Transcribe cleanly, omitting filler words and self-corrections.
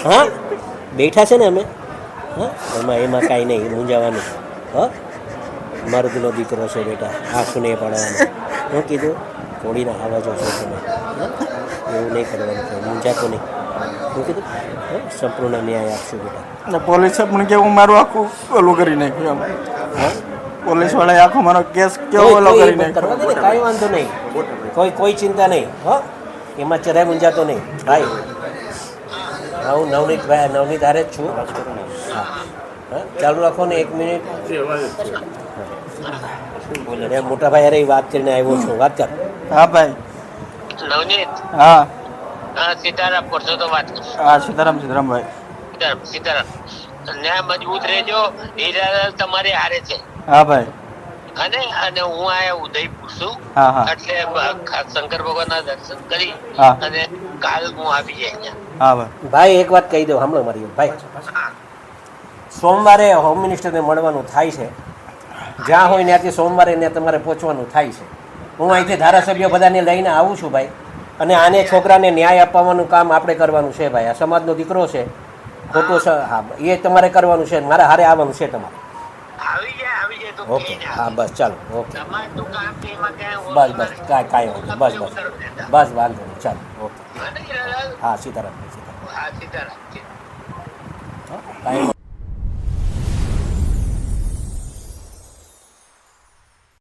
હા બેઠા છે ને અમે. હા એમાં કાંઈ નહીં મૂંઝાવાનું. હા મારો પેલો દીકરો છે બેટા આંખું નહીં પાડવાનું. હું કીધું થોડીના આવાજો છો તમે. એવું નહીં કરવાનું મૂંઝાતો નહીં. હું કીધું સંપૂર્ણ ન્યાય આપશું બેટા. પોલીસે પણ કેવું મારું આખું ઓલું કરી નાખ્યું એમ. હા પોલીસ વાળાએ આખો મારો કેસ કેવો ઓલો કરી કરવા દે ને નાખ્યો. કાંઈ વાંધો નહીં. કોઈ ચિંતા નહીં. હો એમાં જરાય મૂંઝાતો નહીં ભાઈ. હા હું નવનીત હારે જ છું. હા હા ચાલુ રાખો ને 1 મિનિટ. બોલે મોટા ભાઈ અરે વાત કરીને આવ્યો છું. વાત કર. હા ભાઈ. નવનીત હા સીતારામ કરશો તો વાત કરશો. હા સીતારામ ભાઈ. સીતારામ ન્યાય મજબૂત રહેજો. હીરાલાલ તમારે હારે છે હા ભાઈ. અને હું આયા ઉદયપુર છું. હા હા એટલે શંકર ભગવાન ના દર્શન કરી હા. અને કાલ હું આવી જાય અહીંયા. હા ભાઈ. ભાઈ એક વાત કહી દઉં સાંભળો મારી ભાઈ. સોમવારે હોમ મિનિસ્ટરને મળવાનું થાય છે. જ્યાં હોય ત્યાંથી સોમવારે ત્યાં તમારે પહોંચવાનું થાય છે. હું અહીંથી ધારાસભ્યો બધાને લઈને આવું છું ભાઈ. અને આને છોકરાને ન્યાય અપાવવાનું કામ આપણે કરવાનું છે ભાઈ. આ સમાજનો દીકરો છે ખોટો હા એ તમારે કરવાનું છે. મારે હારે આવવાનું છે તમારે. આવી જાય તો ઓકે હા બસ ચાલો ઓકે તમારું કામ છે એમાં બસ કાંઈ વાંધો બસ વાંધો નહીં ચાલો ઓકે હીરાલાલ હા સીતારામ હા સીતારામ. કાંઈ